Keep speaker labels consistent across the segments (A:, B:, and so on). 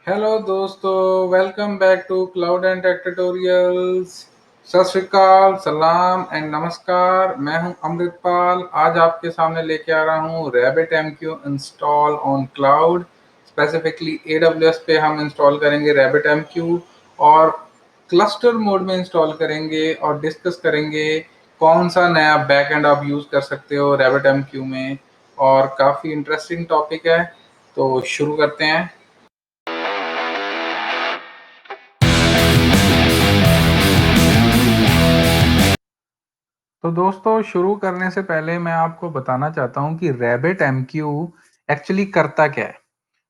A: Hello दोस्तों, welcome back to cloud and tech tutorials. सत श्री अकाल, सलाम एंड नमस्कार। मैं हूं अमृतपाल। आज आपके सामने लेके आ रहा हूं rabbit MQ install on cloud. Specifically AWS पे हम इंस्टॉल करेंगे रैबिट एमक्यू और क्लस्टर मोड में इंस्टॉल करेंगे और डिस्कस करेंगे कौन सा नया बैकएंड आप यूज़ कर सकते हो रैबिट एमक्यू में। और काफ़ी इंटरेस्टिंग टॉपिक है, तो शुरू करते हैं। तो दोस्तों, शुरू करने से पहले मैं आपको बताना चाहता हूं कि रैबिट एमक्यू एक्चुअली करता क्या है।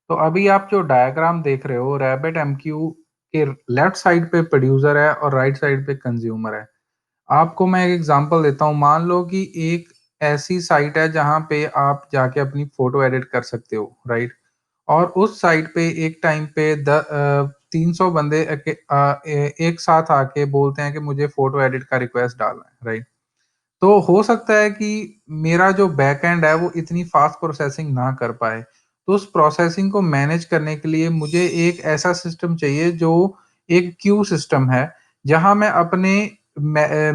A: तो अभी आप जो डायग्राम देख रहे हो, रैबिट एमक्यू के लेफ्ट साइड पे प्रोड्यूसर है और राइट साइड पे कंज्यूमर है। आपको मैं एक एग्जांपल देता हूं। मान लो कि एक ऐसी साइट है जहां पे आप जाके अपनी फोटो एडिट कर सकते हो, राइट। और उस साइट पे एक टाइम पे 300 बंदे एक साथ आके बोलते हैं कि मुझे फोटो एडिट का रिक्वेस्ट डालना है, राइट। तो हो सकता है कि मेरा जो बैकएंड है वो इतनी फास्ट प्रोसेसिंग ना कर पाए। तो उस प्रोसेसिंग को मैनेज करने के लिए मुझे एक ऐसा सिस्टम चाहिए जो एक क्यू सिस्टम है, जहां मैं अपने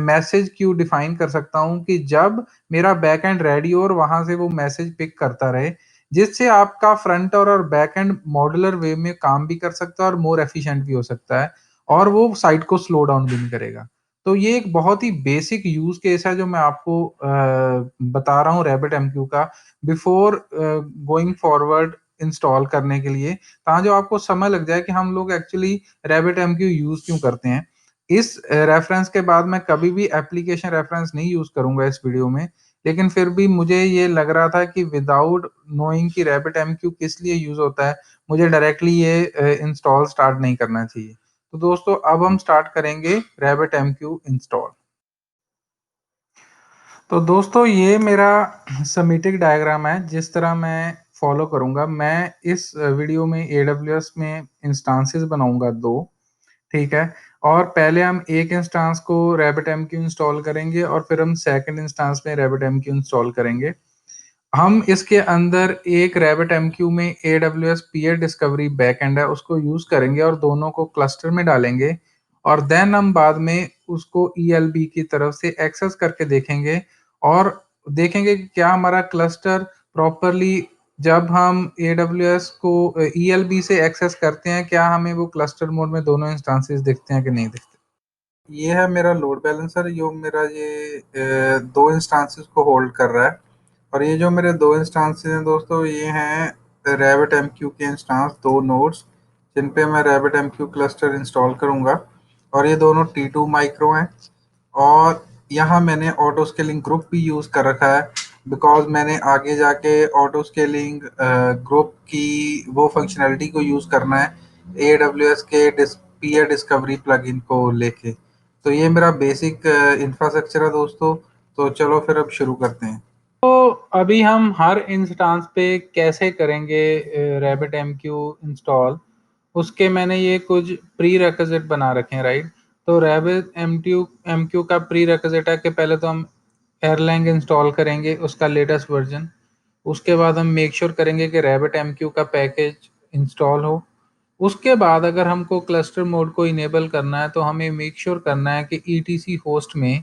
A: मैसेज क्यू डिफाइन कर सकता हूं कि जब मेरा बैकएंड रेडी हो और वहां से वो मैसेज पिक करता रहे, जिससे आपका फ्रंट और बैकएंड मॉड्यूलर वे में काम भी कर सकता है और मोर एफिशिएंट भी हो सकता है, और वो साइट को स्लो डाउन भी नहीं करेगा। तो ये एक बहुत ही बेसिक यूज केस है जो मैं आपको बता रहा हूँ रैबिट एमक्यू का, बिफोर गोइंग फॉरवर्ड इंस्टॉल करने के लिए, ताकि आपको समझ लग जाए कि हम लोग एक्चुअली रैबिट एमक्यू यूज क्यों करते हैं। इस रेफरेंस के बाद मैं कभी भी एप्लीकेशन रेफरेंस नहीं यूज करूंगा इस वीडियो में, लेकिन फिर भी मुझे ये लग रहा था कि विदाउट नोइंग कि रैबिट एमक्यू किस लिए यूज होता है, मुझे डायरेक्टली ये इंस्टॉल स्टार्ट नहीं करना चाहिए। तो दोस्तों, अब हम स्टार्ट करेंगे रैबिट एमक्यू इंस्टॉल। तो दोस्तों, ये मेरा समीटिक डायग्राम है जिस तरह मैं फॉलो करूंगा। मैं इस वीडियो में एडब्ल्यूएस में इंस्टांसेस बनाऊंगा दो, ठीक है। और पहले हम एक इंस्टांस को रैबिट एमक्यू इंस्टॉल करेंगे और फिर हम सेकंड इंस्टांस में रैबिट एमक्यू इंस्टॉल करेंगे। हम इसके अंदर एक रैबिट एमक्यू में AWS पीयर डिस्कवरी बैकएंड है उसको यूज करेंगे और दोनों को क्लस्टर में डालेंगे। और देन हम बाद में उसको ELB की तरफ से एक्सेस करके देखेंगे और देखेंगे कि क्या हमारा क्लस्टर प्रॉपरली, जब हम AWS को ELB से एक्सेस करते हैं, क्या हमें वो क्लस्टर मोड में दोनों इंस्टांसेस दिखते हैं कि नहीं दिखते। ये है मेरा लोड बैलेंसर, जो मेरा ये दो इंस्टांसेस को होल्ड कर रहा है। और ये जो मेरे दो इंस्टांसेस हैं दोस्तों, ये हैं रैबिट एमक्यू के इंस्टांस, दो नोड्स जिन पे मैं रैबिट एमक्यू क्लस्टर इंस्टॉल करूंगा। और ये दोनों T2 माइक्रो हैं। और यहाँ मैंने ऑटो स्केलिंग ग्रुप भी यूज़ कर रखा है, बिकॉज मैंने आगे जाके ऑटो स्केलिंग ग्रुप की वो फंक्शनैलिटी को यूज़ करना है AWS के पीयर डिस्कवरी प्लगइन को लेके। तो ये मेरा बेसिक इंफ्रास्ट्रक्चर है दोस्तों। तो चलो फिर अब शुरू करते हैं। तो अभी हम हर इंस्टांस पे कैसे करेंगे रैबिट एमक्यू इंस्टॉल, उसके मैंने ये कुछ प्री रिक्विजिट बना रखे हैं, राइट। तो रैबिट एमक्यू का प्री रिक्विजिट है कि पहले तो हम एरलैंग इंस्टॉल करेंगे उसका लेटेस्ट वर्जन। उसके बाद हम मेक श्योर करेंगे कि रैबिट एमक्यू का पैकेज इंस्टॉल हो। उसके बाद अगर हमको क्लस्टर मोड को इनेबल करना है तो हमें मेक श्योर करना है कि ETC होस्ट में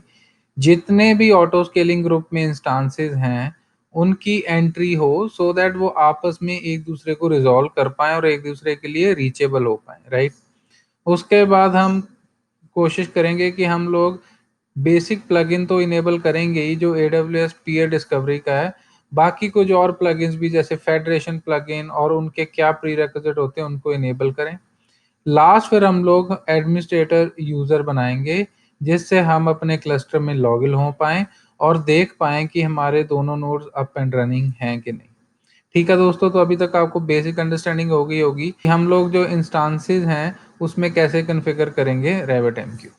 A: जितने भी ऑटो स्केलिंग ग्रुप में इंस्टांसेस हैं उनकी एंट्री हो, सो दैट वो आपस में एक दूसरे को रिजॉल्व कर पाए और एक दूसरे के लिए रीचेबल हो पाए, राइट। उसके बाद हम कोशिश करेंगे कि हम लोग बेसिक प्लगइन तो इनेबल करेंगे ही जो AWS पीयर डिस्कवरी का है, बाकी कुछ और प्लगइन्स भी जैसे फेडरेशन प्लगइन और उनके क्या प्रीरेक्विजिट होते हैं उनको इनेबल करें। लास्ट फिर हम लोग एडमिनिस्ट्रेटर यूजर बनाएंगे जिससे हम अपने क्लस्टर में लॉगिन हो पाएं और देख पाएं कि हमारे दोनों नोड्स अप एंड रनिंग हैं कि नहीं। ठीक है दोस्तों, तो अभी तक आपको बेसिक अंडरस्टैंडिंग हो गई होगी कि हम लोग जो इंस्टांसेस हैं उसमें कैसे कॉन्फ़िगर करेंगे रैबिट एमक्यू।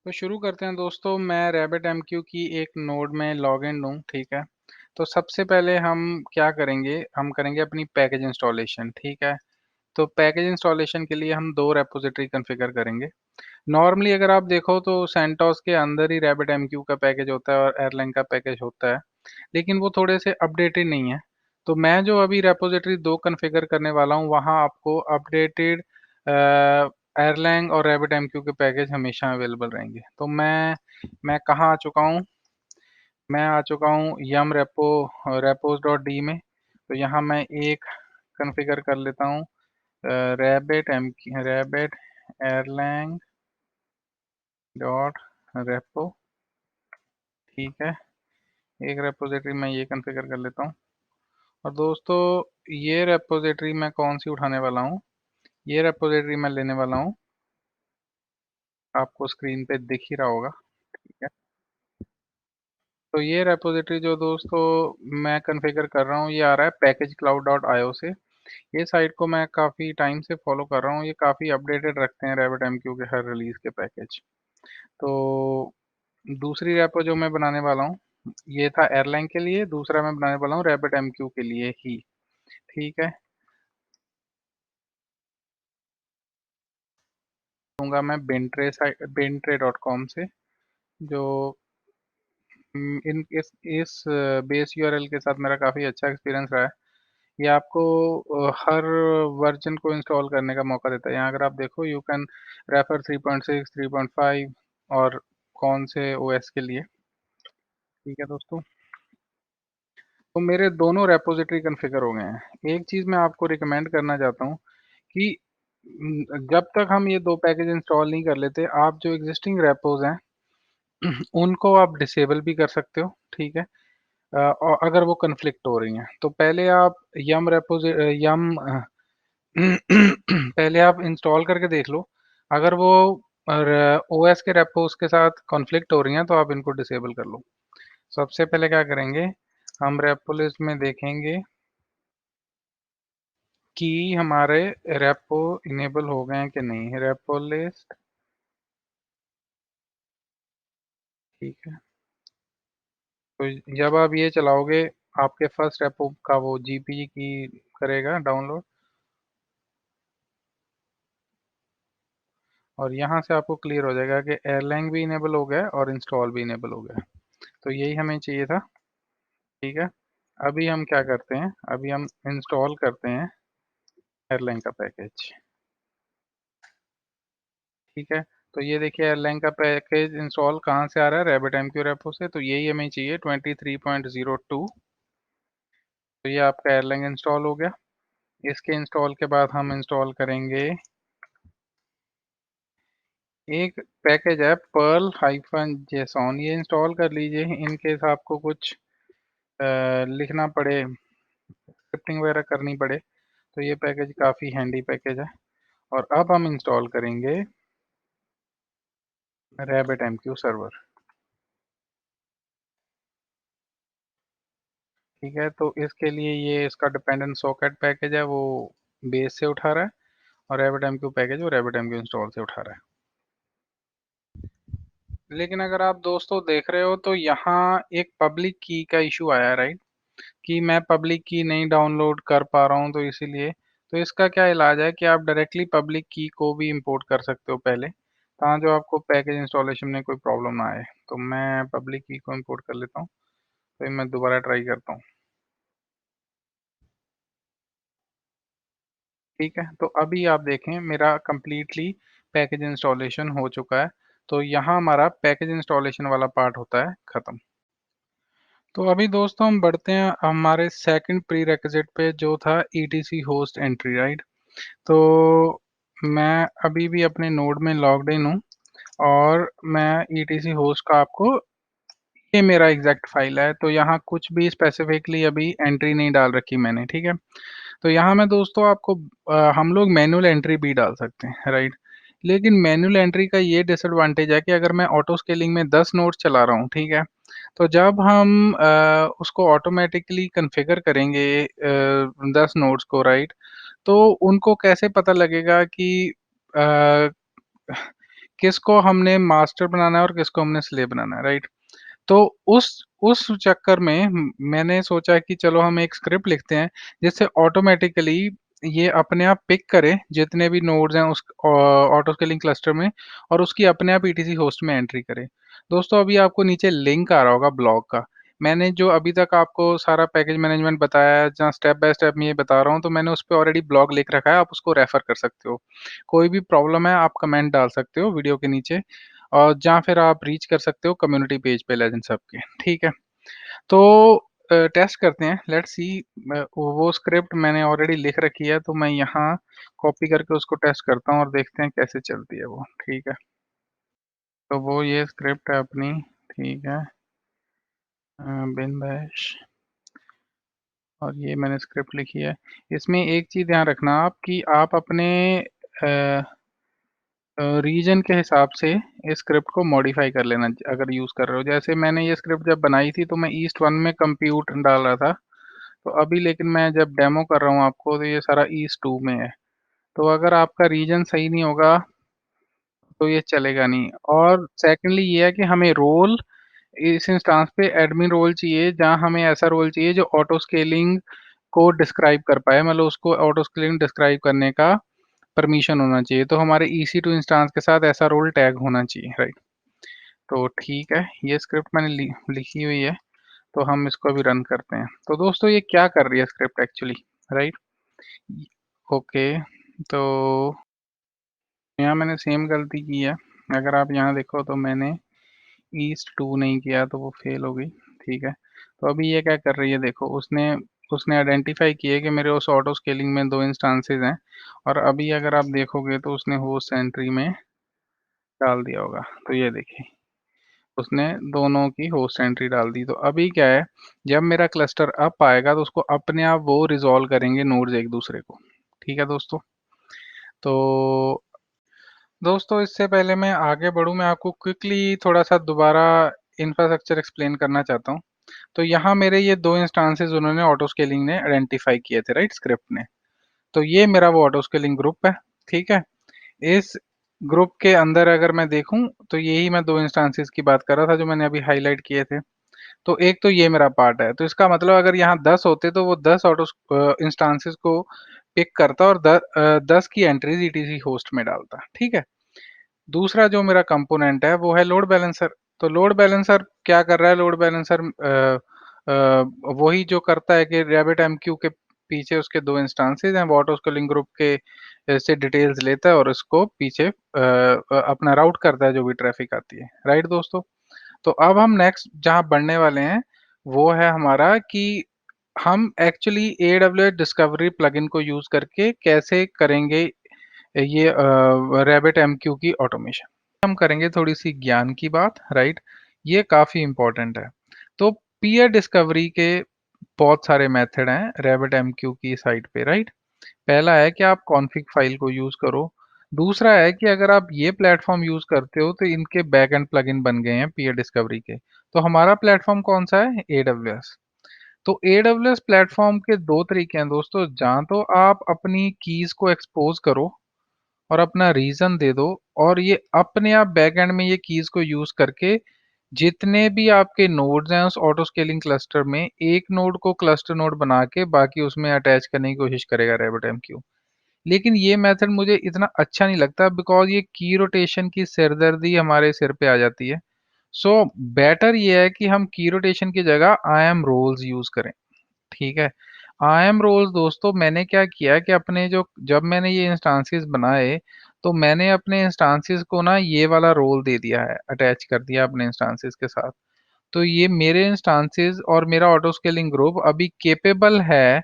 A: तो शुरू करते हैं दोस्तों। मैं रैबिट एमक्यू की एक नोड में लॉग इन हूँ, ठीक है। तो सबसे पहले हम क्या करेंगे, हम करेंगे अपनी पैकेज इंस्टॉलेशन, ठीक है। तो पैकेज इंस्टॉलेशन के लिए हम दो रेपोजिटरी कॉन्फ़िगर करेंगे। नॉर्मली अगर आप देखो तो सेंटोस के अंदर ही रैबिट एमक्यू का पैकेज होता है और एयरलाइन का पैकेज होता है, लेकिन वो थोड़े से अपडेटेड नहीं है। तो मैं जो अभी रेपॉजिटरी 2 कॉन्फ़िगर करने वाला हूँ, वहाँ आपको अपडेटेड एरलैंग और RabbitMQ के पैकेज हमेशा अवेलेबल रहेंगे। तो मैं कहाँ आ चुका हूँ? मैं आ चुका हूँ यम repos.d में। तो यहाँ मैं एक कॉन्फ़िगर कर लेता हूँ rabbit erlang डॉट रेपो। ठीक है, एक रेपोजिटरी मैं ये कॉन्फ़िगर कर लेता हूँ। और दोस्तों, ये रेपोजिटरी मैं कौन सी उठाने वाला हूँ? ये रेपोजिटरी मैं लेने वाला हूँ, आपको स्क्रीन पे दिख ही रहा होगा। ठीक है, तो ये रेपोजिटरी जो दोस्तों मैं कॉन्फ़िगर कर रहा हूँ, ये आ रहा है packagecloud.io से। ये साइट को मैं काफ़ी टाइम से फॉलो कर रहा हूँ, ये काफ़ी अपडेटेड रखते हैं RabbitMQ के हर रिलीज के पैकेज। तो दूसरी रेपो जो मैं बनाने वाला हूँ, ये था एयरलाइन के लिए, दूसरा मैं बनाने वाला हूँ RabbitMQ के लिए ही। ठीक है, दूंगा मैं bintray.com से, जो इन इस बेस यूआरएल के साथ मेरा काफ़ी अच्छा एक्सपीरियंस रहा है। ये आपको हर वर्जन को इंस्टॉल करने का मौका देता है। यहाँ अगर आप देखो, यू कैन रेफर 3.6, 3.5 और कौन से ओएस के लिए। ठीक है दोस्तों, तो मेरे दोनों रेपोजिटरी कॉन्फ़िगर हो गए हैं। एक चीज़ मैं आपको रिकमेंड करना चाहता हूँ कि जब तक हम ये 2 पैकेज इंस्टॉल नहीं कर लेते, आप जो एग्जिस्टिंग रेपोज़ हैं उनको आप डिसेबल भी कर सकते हो। ठीक है, और अगर वो कन्फ्लिक्ट हो रही हैं, तो पहले आप यम रेपोज़ि यम पहले आप इंस्टॉल करके देख लो। अगर वो ओएस के रेपोज़ के साथ कॉन्फ्लिक्ट हो रही हैं, तो आप इनको डिसेबल कर लो। सबसे पहले क्या करेंगे, हम रेपो लिस्ट में देखेंगे कि हमारे रेपो इनेबल हो गए हैं कि नहीं। रेपो लिस्ट, ठीक है, तो जब आप ये चलाओगे, आपके फर्स्ट रेपो का वो जीपीजी की करेगा डाउनलोड, और यहाँ से आपको क्लियर हो जाएगा कि एयरलैंग भी इनेबल हो गया है और इंस्टॉल भी इनेबल हो गया है। तो यही हमें चाहिए था। ठीक है, अभी हम क्या करते हैं, अभी हम इंस्टॉल करते हैं एयरलैंग का पैकेज। ठीक है, तो ये देखिए एयरलाइन का पैकेज इंस्टॉल कहाँ से आ रहा है, RabbitMQ रेपो से। तो यही हमें चाहिए 23.02। तो ये आपका एयरलाइन इंस्टॉल हो गया। इसके इंस्टॉल के बाद हम इंस्टॉल करेंगे एक पैकेज है पर्ल-जेसॉन। ये इंस्टॉल कर लीजिए इन केस आपको कुछ लिखना पड़े, स्क्रिप्टिंग वगैरह करनी पड़े, तो ये पैकेज काफ़ी हैंडी पैकेज है। और अब हम इंस्टॉल करेंगे RabbitMQ सर्वर। ठीक है, तो इसके लिए ये इसका डिपेंडेंट सॉकेट पैकेज है, वो बेस से उठा रहा है, और RabbitMQ पैकेज वो RabbitMQ इंस्टॉल से उठा रहा है। लेकिन अगर आप दोस्तों देख रहे हो, तो यहाँ एक पब्लिक की का इशू आया है, राइट, कि मैं पब्लिक की नहीं डाउनलोड कर पा रहा हूँ, तो इसीलिए। तो इसका क्या इलाज है कि आप डायरेक्टली पब्लिक की को भी इंपोर्ट कर सकते हो पहले, ताकि जो आपको पैकेज इंस्टॉलेशन में कोई प्रॉब्लम ना आए। तो मैं पब्लिक की को इंपोर्ट कर लेता हूँ, तो मैं दोबारा ट्राई करता हूँ। ठीक है, तो अभी आप देखें मेरा कंप्लीटली पैकेज इंस्टॉलेशन हो चुका है। तो यहाँ हमारा पैकेज इंस्टॉलेशन वाला पार्ट होता है ख़त्म। तो अभी दोस्तों हम बढ़ते हैं हमारे सेकंड प्री रेक्विजिट पे, जो था ईटीसी होस्ट एंट्री, राइट। तो मैं अभी भी अपने नोड में लॉग्ड इन हूँ, और मैं ईटीसी होस्ट का आपको, ये मेरा एग्जैक्ट फाइल है, तो यहाँ कुछ भी स्पेसिफिकली अभी एंट्री नहीं डाल रखी मैंने। ठीक है, तो यहाँ मैं दोस्तों आपको हम लोग मैनुअल एंट्री भी डाल सकते हैं, राइट। लेकिन मैनुअल एंट्री का ये डिसएडवांटेज है कि अगर मैं ऑटो स्केलिंग में 10 नोड्स चला रहा हूँ, ठीक है, तो जब हम उसको ऑटोमेटिकली कॉन्फ़िगर करेंगे 10 नोड्स को, राइट, तो उनको कैसे पता लगेगा कि अ, किसको हमने मास्टर बनाना है और किसको हमने स्लेव बनाना है, राइट। तो उस चक्कर में मैंने सोचा कि चलो हम एक स्क्रिप्ट लिखते हैं, जिससे ऑटोमेटिकली ये अपने आप पिक करे जितने भी नोड्स हैं उस ऑटो स्केलिंग क्लस्टर में, और उसकी अपने आप ईटीसी होस्ट में एंट्री करे। दोस्तों अभी आपको नीचे लिंक आ रहा होगा ब्लॉग का, मैंने जो अभी तक आपको सारा पैकेज मैनेजमेंट बताया है, जहाँ स्टेप बाय स्टेप मैं ये बता रहा हूँ, तो मैंने उस पे ऑलरेडी ब्लॉग लिख रखा है, आप उसको रेफर कर सकते हो। कोई भी प्रॉब्लम है, आप कमेंट डाल सकते हो वीडियो के नीचे और या फिर आप रीच कर सकते हो कम्युनिटी पेज पे लेजेंड्स हब के, ठीक है? तो टेस्ट करते हैं, लेट्स सी। वो स्क्रिप्ट मैंने ऑलरेडी लिख रखी है, तो मैं यहाँ कॉपी करके उसको टेस्ट करता हूँ और देखते हैं कैसे चलती है वो, ठीक है? तो वो ये स्क्रिप्ट है अपनी, ठीक है? बिन बैश और ये मैंने स्क्रिप्ट लिखी है। इसमें एक चीज़ ध्यान रखना आप कि आप अपने रीजन के हिसाब से इस स्क्रिप्ट को मॉडिफाई कर लेना अगर यूज़ कर रहे हो। जैसे मैंने ये स्क्रिप्ट जब बनाई थी तो मैं ईस्ट 1 में कंप्यूट डाल रहा था। तो अभी लेकिन मैं जब डेमो कर रहा हूँ आपको तो ये सारा ईस्ट 2 में है। तो अगर आपका रीजन सही नहीं होगा तो ये चलेगा नहीं। और सेकंडली ये है कि हमें रोल इस इंस्टांस पे एडमिन रोल चाहिए, जहाँ हमें ऐसा रोल चाहिए जो ऑटो स्केलिंग को डिस्क्राइब कर पाए, मतलब उसको ऑटो स्केलिंग डिस्क्राइब करने का परमिशन होना चाहिए। तो हमारे EC2 इंस्टांस के साथ ऐसा रोल टैग होना चाहिए, राइट? तो ठीक है, ये स्क्रिप्ट मैंने लिखी हुई है, तो हम इसको अभी रन करते हैं। तो दोस्तों ये क्या कर रही है स्क्रिप्ट एक्चुअली, राइट? ओके, तो यहाँ मैंने सेम गलती की है। अगर आप यहाँ देखो तो मैंने ईस्ट 2 नहीं किया तो वो फेल हो गई, ठीक है? तो अभी ये क्या कर रही है देखो, उसने उसने आइडेंटिफाई किया कि मेरे उस ऑटो स्केलिंग में 2 इंस्टांसेस हैं और अभी अगर आप देखोगे तो उसने होस्ट एंट्री में डाल दिया होगा। तो ये देखिए, उसने दोनों की होस्ट एंट्री डाल दी। तो अभी क्या है, जब मेरा क्लस्टर अप आएगा तो उसको अपने आप वो रिजॉल्व करेंगे नोड्स एक दूसरे को, ठीक है दोस्तों? तो दोस्तों इससे पहले मैं आगे बढ़ूँ, मैं आपको क्विकली थोड़ा-सा दोबारा इंफ्रास्ट्रक्चर एक्सप्लेन करना चाहता हूँ। तो यहाँ मेरे ये 2 इंस्टांसेस उन्होंने ऑटो स्केलिंग ने आइडेंटिफाई किए थे, राइट? स्क्रिप्ट ने। तो ये मेरा वो ऑटो स्केलिंग ग्रुप है, ठीक है? इस ग्रुप के अंदर अगर मैं देखूँ तो यही मैं 2 इंस्टांसेस की बात कर रहा था जो मैंने अभी हाइलाइट किए थे। तो एक तो ये मेरा पार्ट है। तो इसका मतलब अगर यहाँ 10 होते तो वो 10 इंस्टांसेस को पिक करता और 10 की एंट्रीज़ ईटीसी होस्ट में डालता, ठीक है? दूसरा जो मेरा कंपोनेंट है वो है लोड बैलेंसर। तो लोड बैलेंसर क्या कर रहा है, लोड बैलेंसर वही जो करता है कि रैबिट एमक्यू के पीछे उसके 2 इंस्टांसेस हैं, वो ऑटो स्केलिंग ग्रुप के से डिटेल्स लेता है और उसको पीछे अपना राउट करता है जो भी ट्रैफिक आती है, राइट दोस्तों? तो अब हम नेक्स्ट जहाँ बढ़ने वाले हैं वो है हमारा कि हम एक्चुअली AWS डिस्कवरी प्लगइन को यूज़ करके कैसे करेंगे ये रैबिट एमक्यू की ऑटोमेशन। हम करेंगे थोड़ी सी ज्ञान की बात, राइट? ये काफ़ी इंपॉर्टेंट है। तो पीयर डिस्कवरी के बहुत सारे मेथड हैं रैबिट एमक्यू की साइट पे, राइट? पहला है कि आप कॉन्फ़िग फाइल को यूज़ करो। दूसरा है कि अगर आप ये प्लेटफ़ॉर्म यूज़ करते हो तो इनके बैकएंड प्लगइन बन गए हैं पीयर डिस्कवरी के। तो हमारा प्लेटफ़ॉर्म कौन-सा है? AWS। तो AWS प्लेटफ़ॉर्म के 2 तरीके हैं दोस्तों, या तो आप अपनी कीज़ को एक्सपोज़ करो और अपना रीज़न दे दो और ये अपने आप बैकएंड में ये कीज़ को यूज़ करके जितने भी आपके नोड्स हैं उस ऑटो स्केलिंग क्लस्टर में एक नोड को क्लस्टर नोड बना के बाकी उसमें अटैच करने की कोशिश करेगा RabbitMQ। लेकिन ये मेथड मुझे इतना अच्छा नहीं लगता बिकॉज़ ये की रोटेशन की सिरदर्दी हमारे सिर पे आ जाती है। सो बेटर ये है कि हम की रोटेशन की जगह आई एम रोल्स यूज़ करें। ठीक है। आई एम रोल्स दोस्तों मैंने क्या किया कि अपने जो जब मैंने ये इंस्टांसेस बनाए तो मैंने अपने इंस्टांसेस को ना ये वाला रोल दे दिया है, अटैच कर दिया अपने इंस्टांसेस के साथ। तो ये मेरे इंस्टांसेस और मेरा ऑटो स्केलिंग ग्रुप अभी कैपेबल है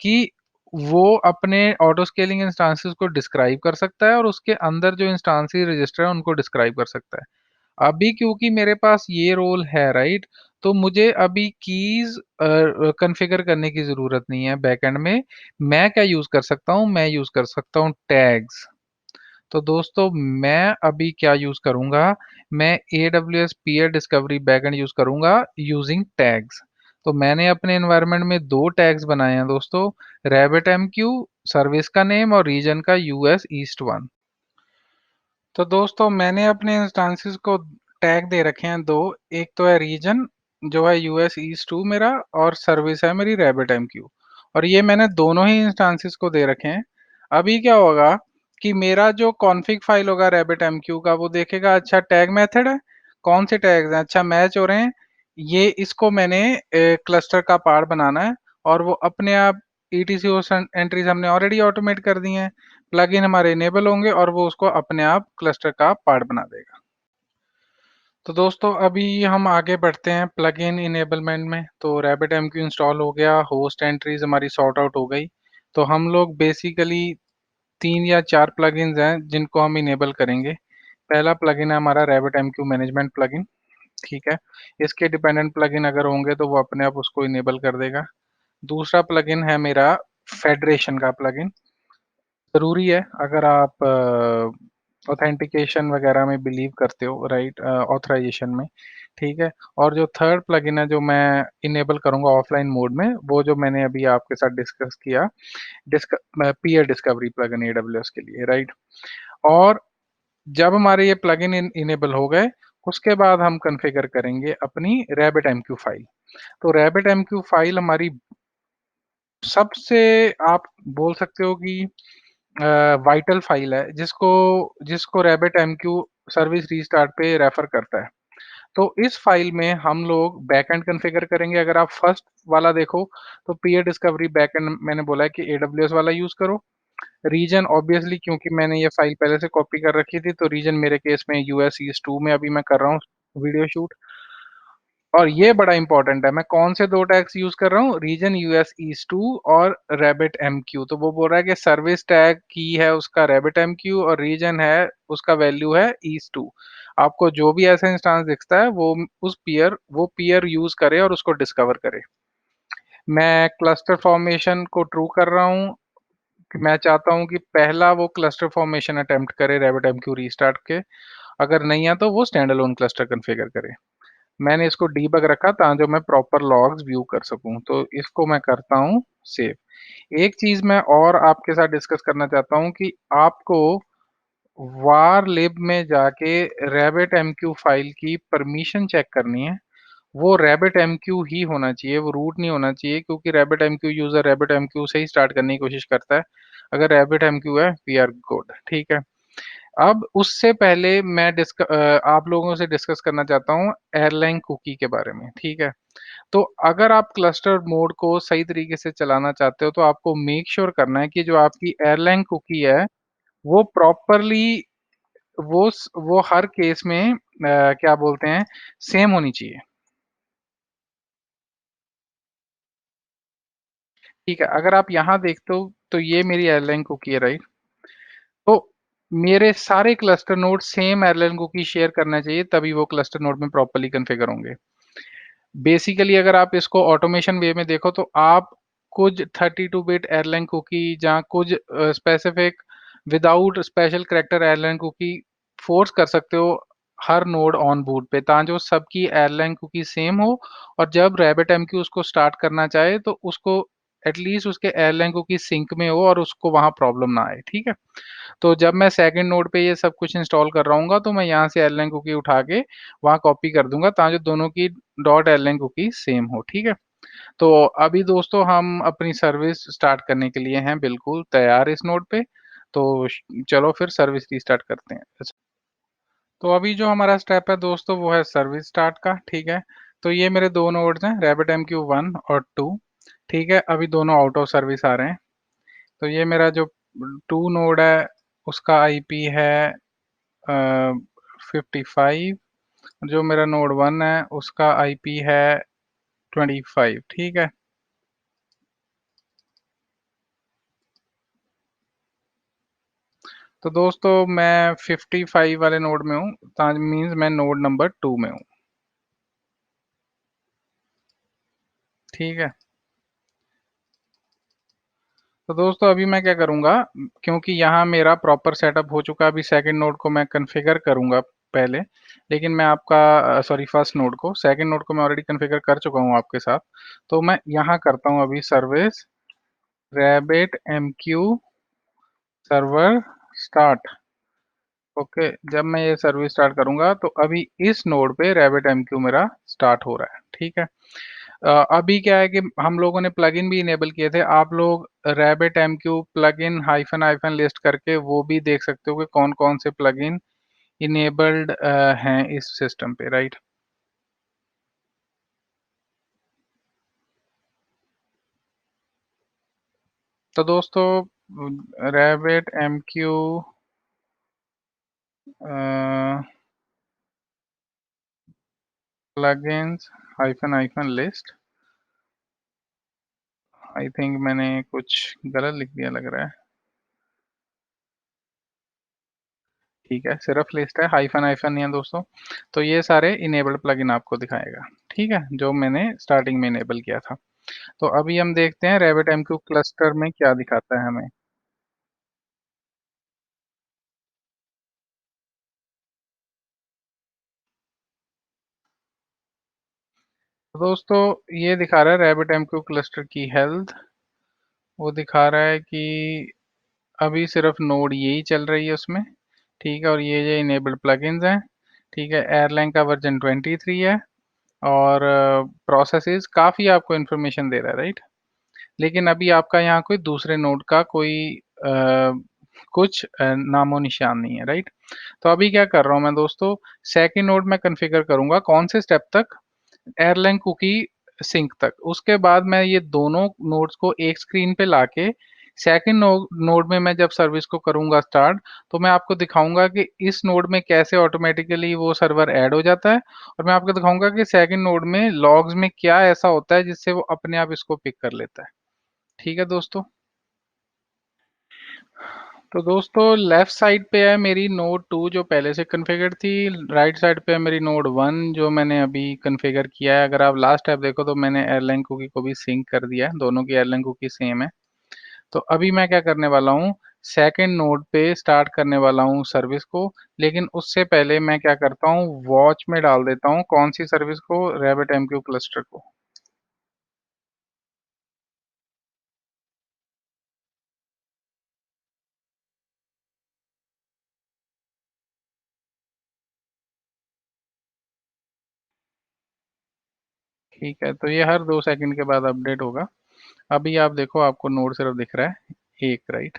A: कि वो अपने ऑटो स्केलिंग इंस्टांसेस को डिस्क्राइब कर सकता है और उसके अंदर जो इंस्टांसेस रजिस्टर है उनको डिस्क्राइब कर सकता है। अभी क्योंकि मेरे पास ये रोल है, राइट? तो मुझे अभी कीज़ कॉन्फ़िगर करने की ज़रूरत नहीं है बैकएंड में। मैं क्या यूज़ कर सकता हूँ? मैं यूज़ कर सकता हूँ टैग्स। तो दोस्तों मैं अभी क्या यूज़ करूँगा? मैं AWS peer discovery backend use करूँगा यूजिंग टैग्स। तो मैंने अपने एनवायरनमेंट में 2 टैग्स बनाए हैं दोस्तों, RabbitMQ सर्विस का नेम और रीजन का US ईस्ट 1। तो दोस्तों मैंने अपने इंस्टांसेस को टैग दे रखे हैं 2, एक तो है रीजन जो है US ईस्ट 2 मेरा और सर्विस है मेरी रैबिट एमक्यू और ये मैंने दोनों ही इंस्टांसेस को दे रखे हैं। अभी क्या होगा कि मेरा जो कॉन्फ़िग फाइल होगा रैबिट एमक्यू का वो देखेगा अच्छा टैग मेथड है, कौन से टैग्स हैं? अच्छा मैच हो रहे हैं, ये इसको मैंने क्लस्टर का पार्ट बनाना है और वो अपने आप ईटीसीओ एंट्रीज हमने ऑलरेडी ऑटोमेट कर दी हैं। प्लगइन हमारे इनेबल होंगे और वो उसको अपने आप क्लस्टर का पार्ट बना देगा। तो दोस्तों अभी हम आगे बढ़ते हैं प्लगइन इनेबलमेंट में। तो RabbitMQ इंस्टॉल हो गया, होस्ट एंट्रीज हमारी सॉर्ट आउट हो गई। तो हम लोग बेसिकली 3 या 4 प्लगइन्स हैं जिनको हम इनेबल करेंगे। पहला प्लगइन है हमारा RabbitMQ मैनेजमेंट प्लगइन, ठीक है। इसके डिपेंडेंट प्लगइन अगर होंगे तो वो अपने आप उसको इनेबल कर देगा। दूसरा प्लगइन है मेरा फेडरेशन का प्लगइन। ज़रूरी है अगर आप ऑथेंटिकेशन वगैरह में बिलीव करते हो, राइट, ऑथराइजेशन में, ठीक है। और जो थर्ड प्लगइन है जो मैं इनेबल करूंगा ऑफलाइन मोड में, वो जो मैंने अभी आपके साथ डिस्कस किया, पीयर डिस्कवरी प्लगइन एडब्ल्यूएस के लिए, राइट। और जब हमारे ये प्लगइन इनेबल हो गए, उसके बाद हम कॉन्फ़िगर करेंगे अपनी RabbitMQ फाइल। तो RabbitMQ फाइल हमारी सबसे, आप बोल सकते हो कि वाइटल फाइल है जिसको जिसको RabbitMQ सर्विस रीस्टार्ट पे रेफर करता है। तो इस फाइल में हम लोग बैकएंड कॉन्फ़िगर करेंगे। अगर आप फर्स्ट वाला देखो तो पीयर डिस्कवरी बैकएंड मैंने बोला है कि AWS वाला यूज करो। रीजन ऑब्वियसली क्योंकि मैंने ये फाइल पहले से कॉपी कर रखी थी, तो रीजन मेरे केस में यूएस ईस्ट 2 में अभी मैं कर रहा हूँ वीडियो शूट। और ये बड़ा इंपॉर्टेंट है, मैं कौन से 2 टैग्स यूज कर रहा हूँ, रीजन यूएस ईस्ट 2 और RabbitMQ। तो वो बोल रहा है कि सर्विस टैग की है उसका RabbitMQ और रीजन है उसका वैल्यू है ईस्ट 2। आपको जो भी ऐसा इंस्टांस दिखता है वो पीयर यूज करे और उसको डिस्कवर करे। मैं क्लस्टर फॉर्मेशन को ट्रू कर रहा हूँ कि मैं चाहता हूँ कि पहला वो क्लस्टर फॉर्मेशन अटेम्प्ट करे RabbitMQ रीस्टार्ट के। अगर नहीं है तो वो स्टैंड अलोन क्लस्टर कॉन्फ़िगर करे। मैंने इसको डीबग रखा ताकि मैं प्रॉपर लॉग्स व्यू कर सकूं। तो इसको मैं करता हूँ सेव। एक चीज मैं और आपके साथ डिस्कस करना चाहता हूँ कि आपको वार लिब में जाके RabbitMQ फाइल की परमिशन चेक करनी है। वो RabbitMQ ही होना चाहिए, वो रूट नहीं होना चाहिए, क्योंकि RabbitMQ यूजर RabbitMQ से ही स्टार्ट करने की कोशिश करता है। अगर RabbitMQ है वी आर गुड, ठीक है। अब उससे पहले मैं आप लोगों से डिस्कस करना चाहता हूँ एयरलाइन कुकी के बारे में, ठीक है। तो अगर आप क्लस्टर मोड को सही तरीके से चलाना चाहते हो तो आपको मेक श्योर करना है कि जो आपकी एयरलाइन कुकी है वो प्रॉपरली वो हर केस में क्या बोलते हैं, सेम होनी चाहिए। ठीक है, अगर आप यहाँ देखते हो तो ये मेरी एयरलाइन कुकी है, राइट। तो मेरे सारे cluster node same Erlang cookie share करना चाहिए, तभी वो क्लस्टर नोड में प्रॉपरली कॉन्फ़िगर होंगे। बेसिकली अगर आप इसको ऑटोमेशन वे में देखो तो आप कुछ 32 बिट एयरलाइन कुकी जहाँ कुछ specific without special character Erlang cookie force कर सकते हो हर नोड ऑन बूट पे, ताकि वो सबकी एयरलाइन कुकी सेम हो। और जब RabbitMQ उसको स्टार्ट करना चाहे तो उसको एटलीस्ट उसके एयरलाइन कुकी सिंक में हो और उसको वहाँ प्रॉब्लम ना आए, ठीक है। तो जब मैं सेकंड नोड पे ये सब कुछ इंस्टॉल कर रहा हूँ तो मैं यहाँ से एयरलाइन कुकी उठा के वहाँ कॉपी कर दूंगा ताकि दोनों की डॉट एयरलाइन कुकी सेम हो, ठीक है। तो अभी दोस्तों हम अपनी सर्विस स्टार्ट करने के लिए हैं बिल्कुल तैयार इस नोड पे। तो चलो फिर सर्विस रीस्टार्ट करते हैं। तो अभी जो हमारा स्टेप है दोस्तों वो है सर्विस स्टार्ट का, ठीक है। तो ये मेरे दो नोड्स हैं RabbitMQ 1 और 2, ठीक है। अभी दोनों आउट ऑफ सर्विस आ रहे हैं। तो ये मेरा जो 2 नोड है उसका आईपी है 55। जो मेरा नोड 1 है उसका आईपी है 25, ठीक है। तो दोस्तों मैं 55 वाले नोड में हूँ, मीन्स मैं नोड नंबर 2 में हूँ, ठीक है। तो दोस्तों अभी मैं क्या करूँगा, क्योंकि यहाँ मेरा प्रॉपर सेटअप हो चुका है, अभी सेकंड नोड को मैं कॉन्फ़िगर करूँगा पहले। लेकिन मैं आपका सॉरी फर्स्ट नोड को, सेकंड नोड को मैं ऑलरेडी कॉन्फ़िगर कर चुका हूँ आपके साथ। तो मैं यहाँ करता हूँ अभी service RabbitMQ server start. Okay, जब मैं ये सर्विस स्टार्ट करूंगा तो अभी इस नोड पे RabbitMQ मेरा स्टार्ट हो रहा है, ठीक है। अभी क्या है कि हम लोगों ने प्लगइन भी इनेबल किए थे। आप लोग RabbitMQ plugin hyphen hyphen list करके वो भी देख सकते हो कि कौन कौन से प्लगइन इनेबल्ड हैं इस सिस्टम पे, राइट। तो दोस्तों rabbit MQ plugins hyphen hyphen list. I think मैंने कुछ गलत लिख दिया लग रहा है। ठीक है, सिर्फ लिस्ट है, हाइफन हाइफन नहीं है दोस्तों। तो ये सारे इनेबल्ड प्लगइन आपको दिखाएगा। ठीक है, जो मैंने स्टार्टिंग में इनेबल किया था। तो अभी हम देखते हैं रैबिट एमक्यू क्लस्टर में क्या दिखाता है हमें। तो दोस्तों ये दिखा रहा है रैबिट एमक्यू क्लस्टर की हेल्थ। वो दिखा रहा है कि अभी सिर्फ नोड यही चल रही है उसमें। ठीक है, और ये इनेबल्ड प्लगइन्स हैं। ठीक है, एयरलाइन का वर्जन 23 है। और प्रोसेसेस काफ़ी आपको इन्फॉर्मेशन दे रहा है, राइट। लेकिन अभी आपका यहाँ कोई दूसरे नोड का कोई कुछ नामो निशान नहीं है, राइट। तो अभी क्या कर रहा हूँ मैं दोस्तों, सेकंड नोड में कॉन्फ़िगर करूंगा कौन से स्टेप तक, एयरलाइन कुकी सिंक तक। उसके बाद मैं ये दोनों नोड्स को एक स्क्रीन पे लाके सेकंड नोड में मैं जब सर्विस को करूंगा स्टार्ट, तो मैं आपको दिखाऊंगा कि इस नोड में कैसे ऑटोमेटिकली वो सर्वर ऐड हो जाता है। और मैं आपको दिखाऊंगा कि सेकंड नोड में लॉग्स में क्या ऐसा होता है जिससे वो अपने आप इसको पिक कर लेता है। ठीक है दोस्तों। तो दोस्तों लेफ्ट साइड पे है मेरी नोड 2 जो पहले से कॉन्फ़िगर थी। राइट साइड पे है मेरी नोड 1 जो मैंने अभी कॉन्फ़िगर किया है। अगर आप लास्ट ऐप देखो तो मैंने एयरलाइन कुकी को भी सिंक कर दिया है, दोनों की एयरलाइन कुकी सेम है। तो अभी मैं क्या करने वाला हूँ, सेकंड नोड पे स्टार्ट करने वाला हूँ सर्विस को। लेकिन उससे पहले मैं क्या करता हूँ, वॉच में डाल देता हूँ कौन सी सर्विस को, रैबिट एमक्यू क्लस्टर को। ठीक है, तो ये हर 2 सेकंड के बाद अपडेट होगा। अभी आप देखो, आपको नोड सिर्फ दिख रहा है एक, right.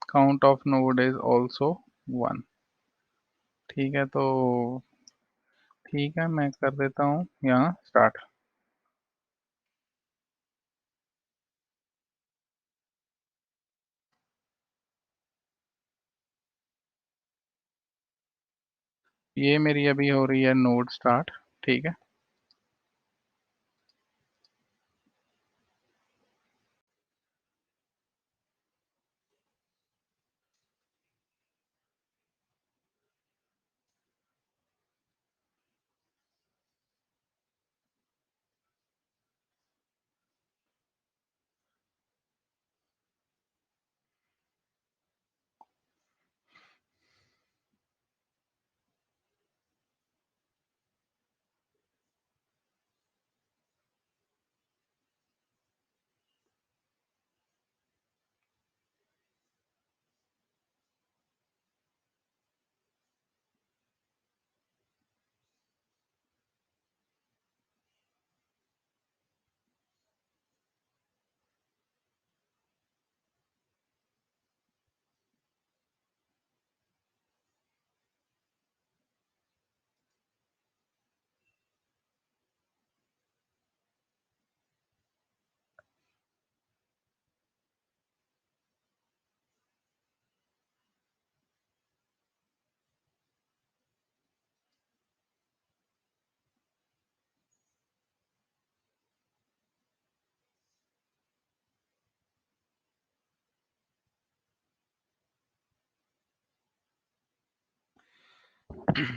A: Count of node is also 1। ठीक है, तो ठीक है, मैं कर देता हूँ यहाँ स्टार्ट। ये मेरी अभी हो रही है नोड स्टार्ट। ठीक है,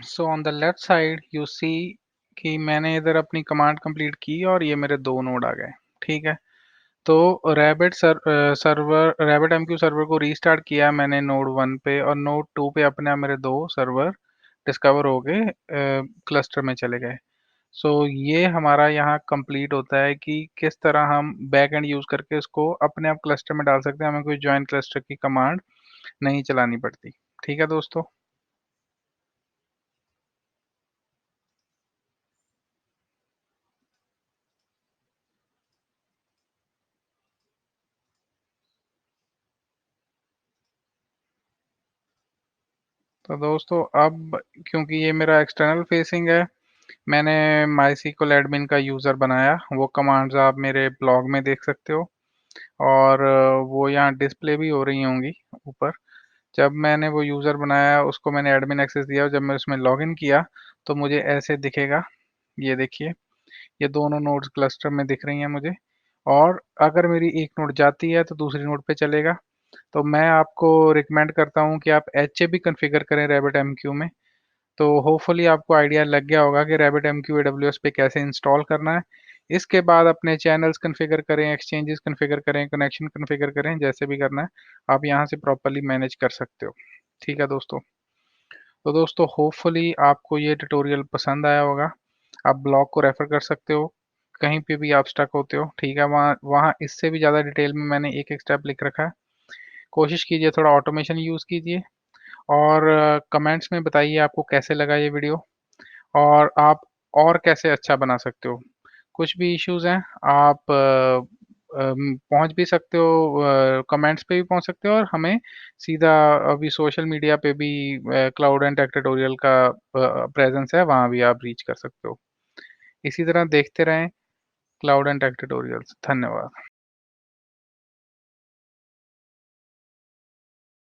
A: so on the left side you see कि मैंने इधर अपनी कमांड कंप्लीट की और ये मेरे दो नोड आ गए। ठीक है, तो सर्वर रैबिट एमक्यू सर्वर को रीस्टार्ट किया मैंने नोड 1 पे, और नोड 2 पे अपने आप मेरे दो सर्वर डिस्कवर हो गए, क्लस्टर में चले गए। सो ये हमारा यहाँ कंप्लीट होता है कि किस तरह हम बैक एंड यूज़ करके इसको अपने आप क्लस्टर में डाल सकते हैं, हमें कोई ज्वाइन क्लस्टर की कमांड नहीं चलानी पड़ती। ठीक है दोस्तों। तो दोस्तों अब क्योंकि ये मेरा एक्सटर्नल फेसिंग है, मैंने माइस्क्ल एडमिन का यूज़र बनाया, वो कमांड्स आप मेरे ब्लॉग में देख सकते हो और वो यहाँ डिस्प्ले भी हो रही होंगी ऊपर। जब मैंने वो यूज़र बनाया, उसको मैंने एडमिन एक्सेस दिया और जब मैं उसमें लॉगिन किया, तो मुझे ऐसे दिखेगा। ये देखिए, ये दोनों नोड्स क्लस्टर में दिख रही हैं मुझे और अगर मेरी एक नोड जाती है, तो दूसरी नोड पे चलेगा। तो मैं आपको रिकमेंड करता हूँ कि आप एचए कॉन्फ़िगर करें RabbitMQ में। तो होपफुली आपको आइडिया लग गया होगा कि RabbitMQ AWS पे कैसे इंस्टॉल करना है। इसके बाद अपने चैनल्स कॉन्फ़िगर करें, एक्सचेंजेस कॉन्फ़िगर करें, कनेक्शन कॉन्फ़िगर करें, जैसे भी करना है, आप यहाँ से प्रॉपर्ली मैनेज कर सकते हो। ठीक है दोस्तों। तो दोस्तों होपफुली आपको ये ट्यूटोरियल पसंद आया होगा। आप ब्लॉग को रेफ़र कर सकते हो, कहीं पे भी आप स्टक होते हो, ठीक है? वहाँ वहाँ इससे भी ज़्यादा डिटेल में मैंने एक-एक स्टेप लिख रखा है। कोशिश कीजिए थोड़ा ऑटोमेशन यूज़ कीजिए और कमेंट्स में बताइए आपको कैसे लगा ये वीडियो और आप और कैसे अच्छा बना सकते हो। कुछ भी इश्यूज़ हैं आप पहुँच भी सकते हो, कमेंट्स पे भी पहुँच सकते हो और हमें सीधा अभी सोशल मीडिया पे भी क्लाउड एंड टेक ट्यूटोरियल का प्रेज़ेंस है, वहाँ भी आप रीच कर सकते हो। इसी तरह देखते रहें क्लाउड एंड टेक ट्यूटोरियल्स। धन्यवाद।